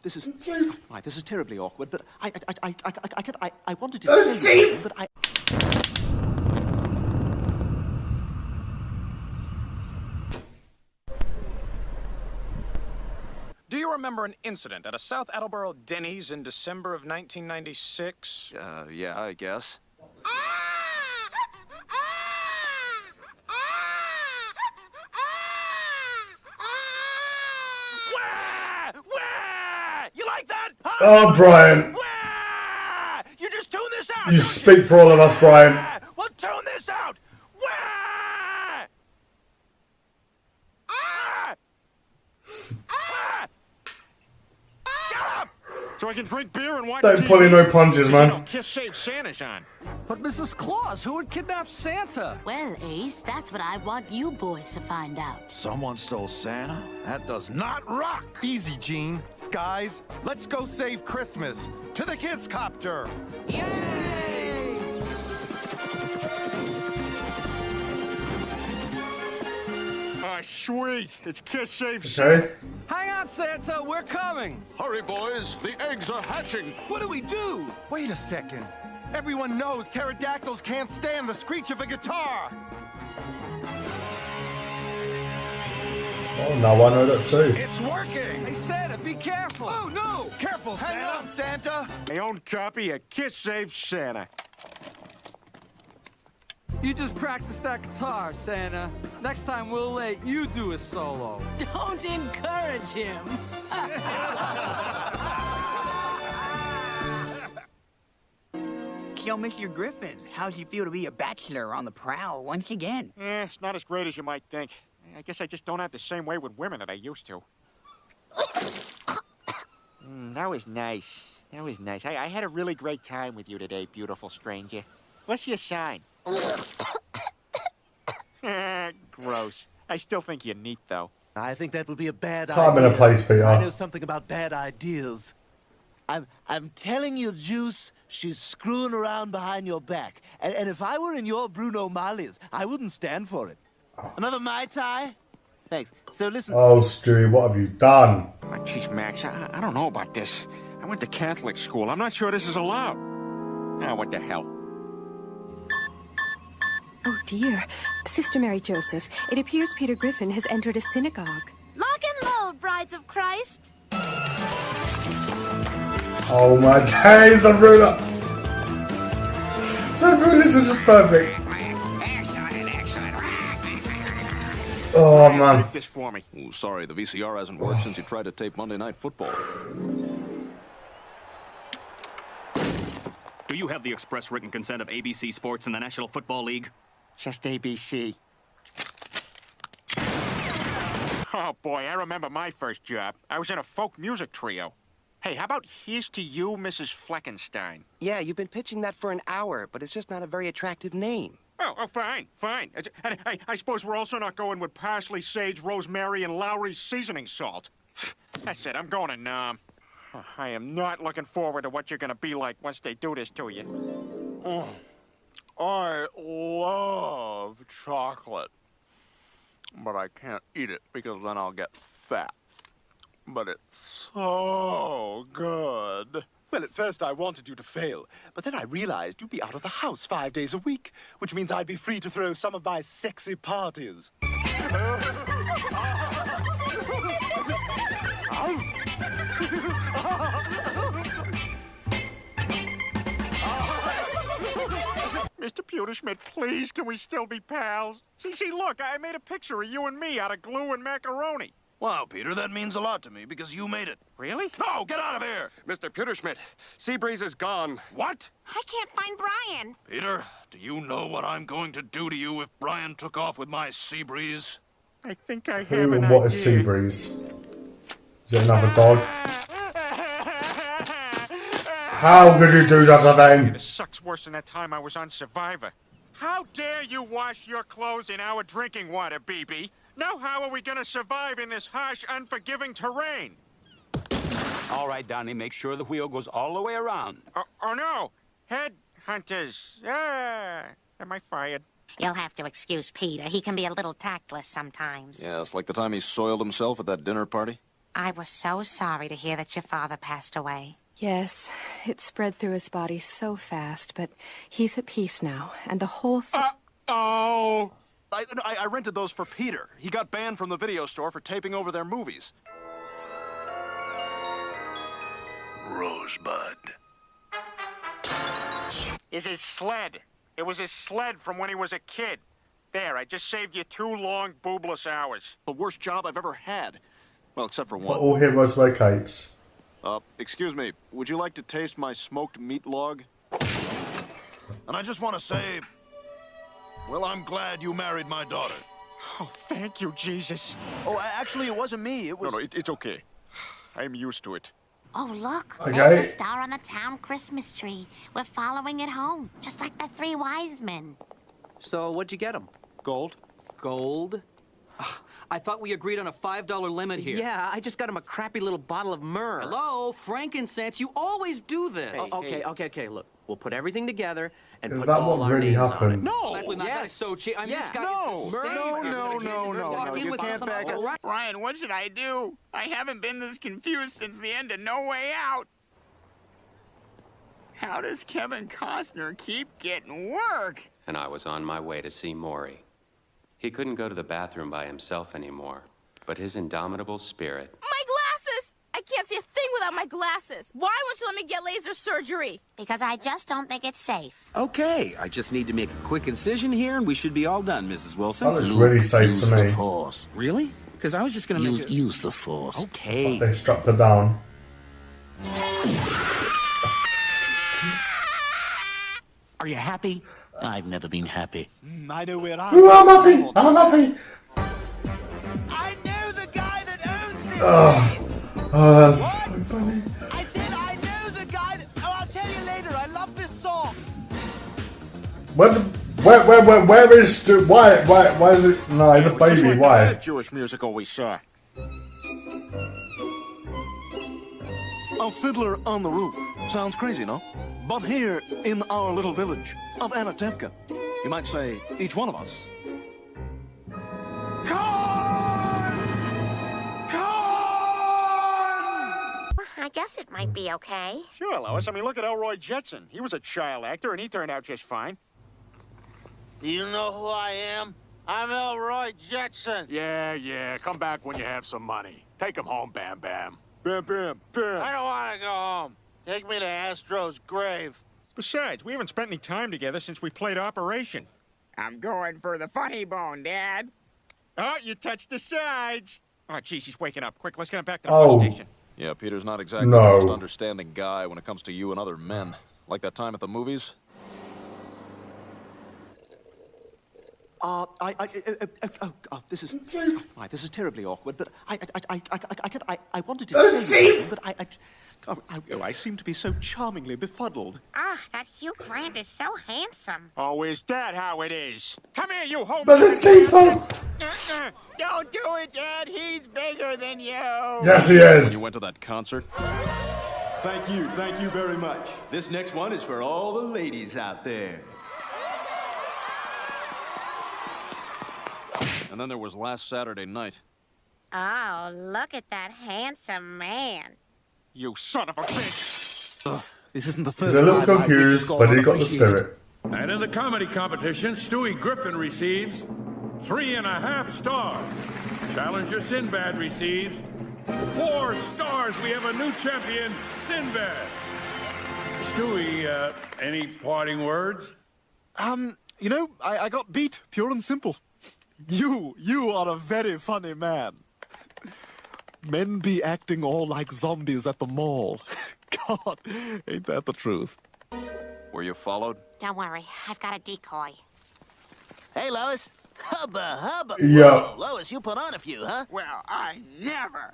This is right. This is terribly awkward, but I wanted to tell you something, but I. Do you remember an incident at a South Attleboro Denny's in December of 1996? Yeah, I guess. You like that? Huh? Oh, Brian. You just tune this out. You speak for all of us, Brian. Well, tune this out. Shut up! So I can drink beer and watch Don't TV. pull in no punches, man. Kiss Save Santa's on. But Mrs. Claus, who would kidnap Santa? Well, Ace, that's what I want you boys to find out. Someone stole Santa? That does not rock! Easy, Gene. Guys, let's go save Christmas. To the Kids Copter! Yay! Oh, sweet. It's Kiss Save Okay. Santa. Hang on, Santa, we're coming. Hurry, boys! The eggs are hatching! What do we do? Wait a second. Everyone knows pterodactyls can't stand the screech of a guitar. Oh, now I know that too. It's working. Hey, Santa, be careful. Oh, no. Careful, Hang on, Santa. My own copy of Kiss Save Santa. You just practice that guitar, Santa. Next time we'll let you do a solo. Don't encourage him. So, Mr. Griffin, how's it feel to be a bachelor on the prowl once again? It's not as great as you might think. I guess I just don't have the same way with women that I used to. That was nice. That was nice. I had a really great time with you today, beautiful stranger. What's your sign? Gross. I still think you're neat, though. I think that would be a bad Time idea. and a place, Peter. I know something about bad ideas. I'm telling you, Juice, she's screwing around behind your back. And if I were in your Bruno Marley's, I wouldn't stand for it. Another Mai Tai? Thanks. So listen. Oh, Stewie, what have you done? Oh, jeez, Max, I don't know about this. I went to Catholic school. I'm not sure this is allowed. Ah, what the hell? Oh, dear. Sister Mary Joseph, it appears Peter Griffin has entered a synagogue. Lock and load, brides of Christ. Oh my days, the ruler! The rulers are just perfect. Oh man. This for me. Ooh, sorry, the VCR hasn't worked since you tried to tape Monday Night Football. Do you have the express written consent of ABC Sports and the National Football League? Just ABC. Oh, boy, I remember my first job. I was in a folk music trio. Hey, how about here's to you, Mrs. Fleckenstein? Yeah, you've been pitching that for an hour, but it's just not a very attractive name. Oh, fine. I suppose we're also not going with parsley, sage, rosemary, and Lowry's seasoning salt. That's it. I'm going to Nam. I am not looking forward to what you're going to be like once they do this to you. Oh, I love chocolate. But I can't eat it because then I'll get fat. But it's so good. Well, at first I wanted you to fail, but then I realized you'd be out of the house 5 days a week, which means I'd be free to throw some of my sexy parties. Mr. Pewterschmidt, please, can we still be pals? See, look, I made a picture of you and me out of glue and macaroni. Wow, Peter, that means a lot to me because you made it. Really? No, get out of here! Mr. Pewterschmidt, Seabreeze is gone. What? I can't find Brian. Peter, do you know what I'm going to do to you if Brian took off with my Seabreeze? I think I have Who an and what idea. is Seabreeze? Is it another dog? How could you do such a thing? This sucks worse than that time I was on Survivor. How dare you wash your clothes in our drinking water, BB? Now how are we gonna survive in this harsh, unforgiving terrain? All right, Donnie, make sure the wheel goes all the way around. Oh no! Headhunters. Am I fired? You'll have to excuse Peter. He can be a little tactless sometimes. Yeah, it's like the time he soiled himself at that dinner party. I was so sorry to hear that your father passed away. Yes, it spread through his body so fast, but he's at peace now, and the whole thing... Oh! I rented those for Peter. He got banned from the video store for taping over their movies. Rosebud. Is his sled. It was his sled from when he was a kid. There, I just saved you 2 long, boobless hours. The worst job I've ever had. Well, except for But one. all heroes wear capes. Excuse me, would you like to taste my smoked meat log? And I just want to say, well, I'm glad you married my daughter. Oh, thank you, Jesus. Oh, actually, it wasn't me. It was... No, it's okay. I'm used to it. Oh, look. Okay. There's the star on the town Christmas tree. We're following it home, just like the 3 wise men. So, what'd you get him? Gold. Gold? I thought we agreed on a $5 limit here. Yeah, I just got him a crappy little bottle of myrrh. Hello, frankincense. You always do this. Okay, look. We'll put everything together and Is put that all what our really names on it. happened? No! That's so cheap. I mean, this guy is the same. No. You can't back up. Brian, what should I do? I haven't been this confused since the end of No Way Out. How does Kevin Costner keep getting work? And I was on my way to see Maury. He couldn't go to the bathroom by himself anymore, but his indomitable spirit... My glasses! I can't see a thing without my glasses. Why won't you let me get laser surgery? Because I just don't think it's safe. Okay, I just need to make a quick incision here, and we should be all done, Mrs. Wilson. That looks really safe use to me. The force. Really? Because I was just going to make Use the force. Okay. They strapped her down. Are you happy? I've never been happy. I know where I Ooh, I'm happy! I'm happy! I know the guy that owns this Oh, that's so funny. I said I know the guy that... Oh, I'll tell you later. I love this song. Where is Stu? Why is it? No, he's a Just baby. like Why? that Jewish musical we saw. A fiddler on the roof. Sounds crazy, no? But here, in our little village of Anatevka, you might say, each one of us. I guess it might be okay. Sure, Lois. I mean, look at Elroy Jetson. He was a child actor, and he turned out just fine. Do you know who I am? I'm Elroy Jetson. Yeah. Come back when you have some money. Take him home, Bam Bam. Bam, bam, bam. I don't want to go home. Take me to Astro's grave. Besides, we haven't spent any time together since we played Operation. I'm going for the funny bone, Dad. Oh, you touched the sides. Oh, jeez, he's waking up. Quick, let's get him back to the bus station. Yeah, Peter's not exactly the most understanding guy when it comes to you and other men. Like that time at the movies. This is fine. This is terribly awkward, but I wanted to say something, but I seem to be so charmingly befuddled. Ah, that Hugh Grant is so handsome. Oh, is that how it is? Come here, you home. But it's Chief-o! Don't do it, Dad. He's bigger than you. Yes, he is. When you went to that concert? Thank you very much. This next one is for all the ladies out there. And then there was last Saturday night. Oh, look at that handsome man. You son of a bitch. This isn't the He's first a little time confused, but he got the spirit. And in the comedy competition, Stewie Griffin receives 3.5 stars. Challenger Sinbad receives 4 stars. We have a new champion, Sinbad. Stewie, any parting words? You know, I got beat, pure and simple. You are a very funny man. Men be acting all like zombies at the mall. God, ain't that the truth? Were you followed? Don't worry, I've got a decoy. Hey, Lois. Hubba. Yeah. Whoa, Lois, you put on a few, huh? Well, I never.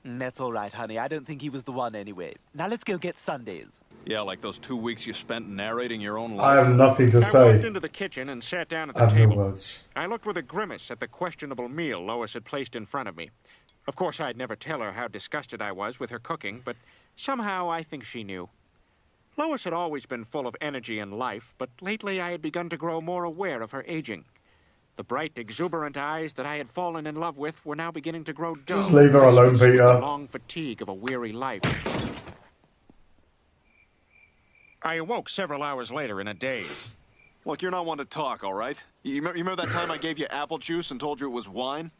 That's all right, honey. I don't think he was the one anyway. Now let's go get sundaes. Yeah, like those 2 weeks you spent narrating your own life. I have nothing to I say. walked into the kitchen and sat down at I the have no table. words. I looked with a grimace at the questionable meal Lois had placed in front of me. Of course, I'd never tell her how disgusted I was with her cooking, but somehow I think she knew. Lois had always been full of energy and life, but lately I had begun to grow more aware of her aging. The bright, exuberant eyes that I had fallen in love with were now beginning to grow dull. Just leave her alone, with the Peter. long fatigue of a weary life. I awoke several hours later in a daze. Look, you're not one to talk, all right? You remember that time I gave you apple juice and told you it was wine?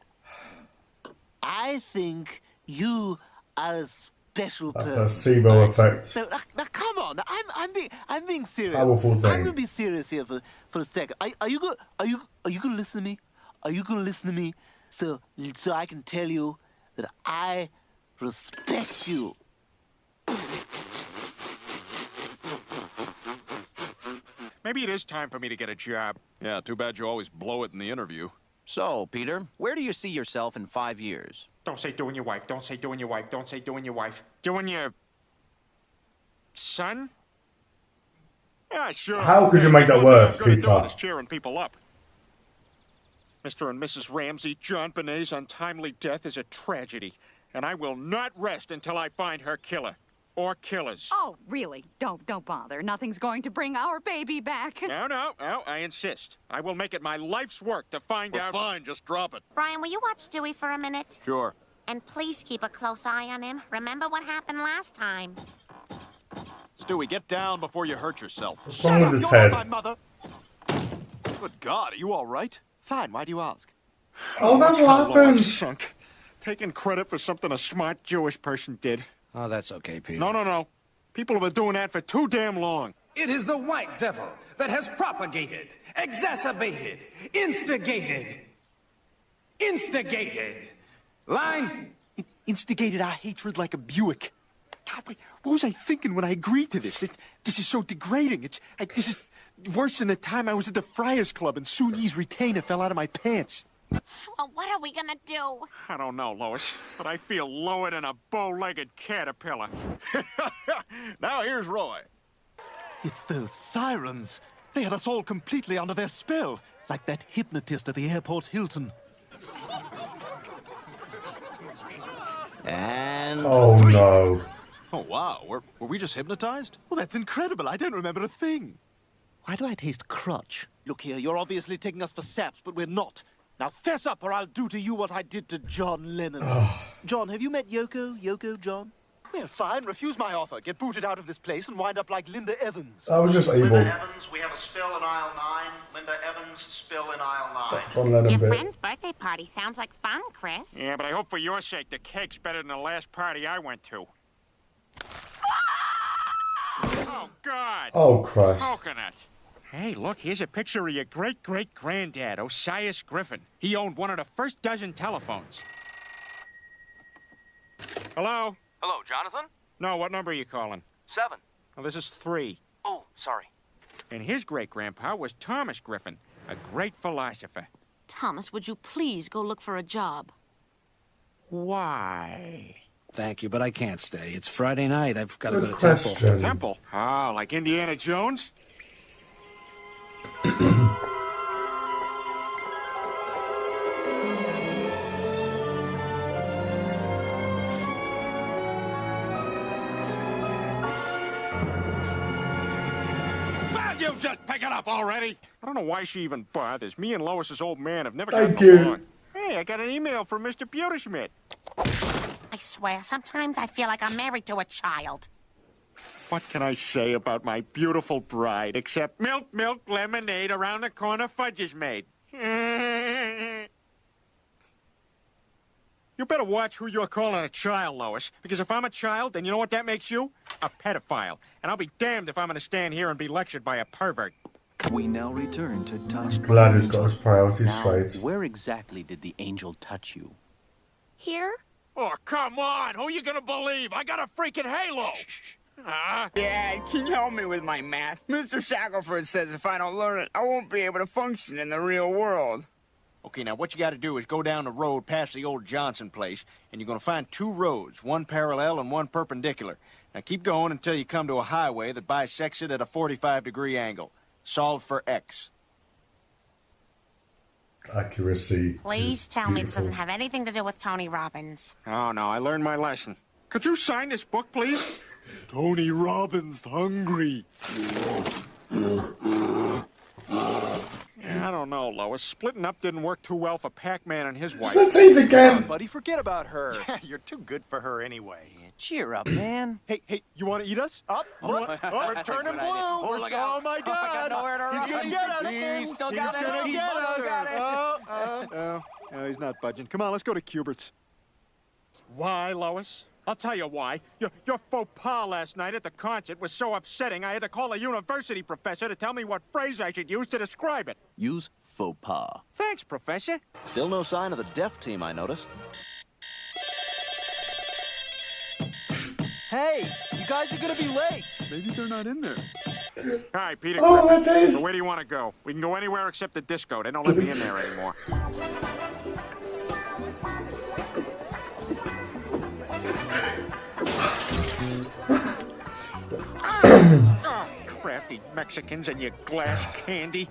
I think you are a special That person. placebo effect. Now, come on. I'm being serious. Powerful thing. I'm gonna be serious here for a second. Are you gonna listen to me? Are you gonna listen to me so I can tell you that I respect you? Maybe it is time for me to get a job. Yeah, too bad you always blow it in the interview. So, Peter, where do you see yourself in 5 years? Don't say doing your wife. Don't say doing your wife. Don't say doing your wife. Doing your son? Yeah, sure. How could you make that worse, Good at doing Peter? is cheering people up. Mr. and Mrs. Ramsey, John Bonet's untimely death is a tragedy, and I will not rest until I find her killer. Or killers. Oh, really? Don't bother. Nothing's going to bring our baby back. No, I insist. I will make it my life's work to find out. Fine, just drop it. Brian, will you watch Stewie for a minute? Sure. And please keep a close eye on him. Remember what happened last time. Stewie, get down before you hurt yourself. What's wrong with his head? My mother. Good God, are you all right? Fine, why do you ask? Oh, that's what happened. Sunk. Taking credit for something a smart Jewish person did. Oh, that's okay, Peter. No. People have been doing that for too damn long. It is the white devil that has propagated, exacerbated, instigated. Line? Instigated our hatred like a Buick. God, what was I thinking when I agreed to this? This is so degrading. This is worse than the time I was at the Friars Club and Sooni's retainer fell out of my pants. Well, what are we gonna do? I don't know, Lois, but I feel lower than a bow-legged caterpillar. Now here's Roy. It's those sirens. They had us all completely under their spell, like that hypnotist at the airport Hilton. And Oh no. Oh, wow. Were we just hypnotized? Well, that's incredible. I don't remember a thing. Why do I taste crotch? Look here, you're obviously taking us for saps, but we're not. Now fess up or I'll do to you what I did to John Lennon. John, have you met Yoko, John? Well, fine. Refuse my offer. Get booted out of this place and wind up like Linda Evans. That was just evil. Linda Evans, we have a spill in aisle 9. Linda Evans, spill in aisle 9. John Lennon Your bit. friend's birthday party sounds like fun, Chris. Yeah, but I hope for your sake the cake's better than the last party I went to. Oh, God. Oh, Christ. Coconut. Hey, look, here's a picture of your great-great-granddad, Osias Griffin. He owned one of the first dozen telephones. Hello? Hello, Jonathan? No, what number are you calling? 7. Well, this is 3. Oh, sorry. And his great-grandpa was Thomas Griffin, a great philosopher. Thomas, would you please go look for a job? Why? Thank you, but I can't stay. It's Friday night. I've got to go Good to temple. question. Temple? Oh, like Indiana Jones? You just pick it up already. I don't know why she even bothers. Me and Lois's old man have never Thank gotten you. along. Hey, I got an email from Mr. Buterschmidt. I swear, sometimes I feel like I'm married to a child. What can I say about my beautiful bride except milk, milk, lemonade, around the corner fudge is made. You better watch who you're calling a child, Lois, because if I'm a child, then you know what that makes you? A pedophile. And I'll be damned if I'm going to stand here and be lectured by a pervert. We now return to touch. Glad he's got his priorities Now, straight. where exactly did the angel touch you? Here? Oh, come on! Who you gonna believe? I got a freaking halo! Dad, can you help me with my math? Mr. Shackelford says if I don't learn it, I won't be able to function in the real world. Okay, now what you gotta do is go down the road past the old Johnson place, and you're gonna find 2 roads, one parallel and one perpendicular. Now keep going until you come to a highway that bisects it at a 45-degree angle. Solve for X. Accuracy. Please is tell me this beautiful. doesn't have anything to do with Tony Robbins. Oh, no, I learned my lesson. Could you sign this book, please? Tony Robbins hungry. Yeah, I don't know, Lois. Splitting up didn't work too well for Pac-Man and his wife. It's the teeth again. Buddy, forget about her. You're too good for her anyway. Cheer up, man. Hey, you want to eat us? Up, look, we're turning blue. Oh my God! He's gonna get us. He's still got it. gonna He's get still got us. it. Oh, he's not budging. Come on, let's go to Cubert's. Why, Lois? I'll tell you why. Your faux pas last night at the concert was so upsetting, I had to call a university professor to tell me what phrase I should use to describe it. Use faux pas. Thanks, Professor. Still no sign of the deaf team, I notice. Hey, you guys are gonna be late. Maybe they're not in there. All right, Peter. Oh, my Griffin. days. So where do you want to go? We can go anywhere except the disco. They don't let me in there anymore. Oh, crafty Mexicans and your glass candy.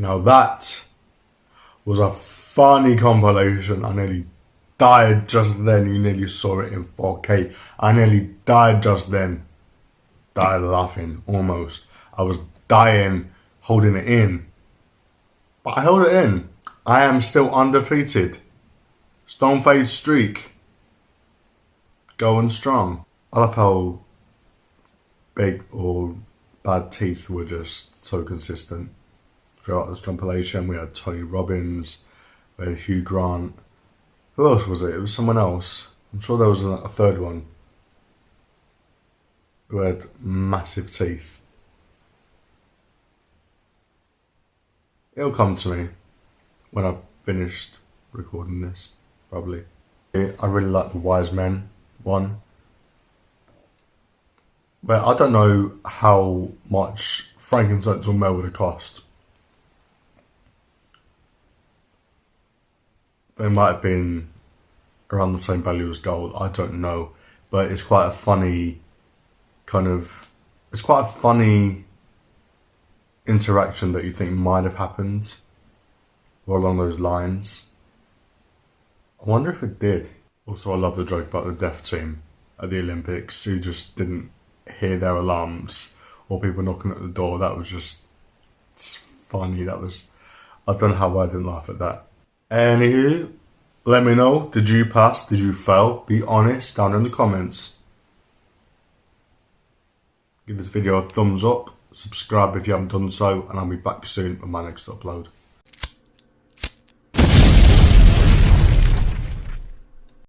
Now that was a funny compilation. I nearly died just then. You nearly saw it in 4K. I nearly died just then. Died laughing, almost. I was dying, holding it in. But I held it in. I am still undefeated. Stone-faced streak. Going strong. I love how big or bad teeth were just so consistent. Throughout this compilation, we had Tony Robbins, we had Hugh Grant. Who else was it? It was someone else. I'm sure there was a third one who had massive teeth. It'll come to me when I've finished recording this, probably. I really like the Wise Men one. But I don't know how much frankincense or myrrh would have cost. They might have been around the same value as gold. I don't know. But it's quite a funny it's quite a funny interaction that you think might have happened or along those lines. I wonder if it did. Also, I love the joke about the deaf team at the Olympics who just didn't hear their alarms or people knocking at the door. That was just funny. I don't know how I didn't laugh at that. Anywho, let me know, did you pass, did you fail? Be honest down in the comments. Give this video a thumbs up, subscribe if you haven't done so, and I'll be back soon with my next upload.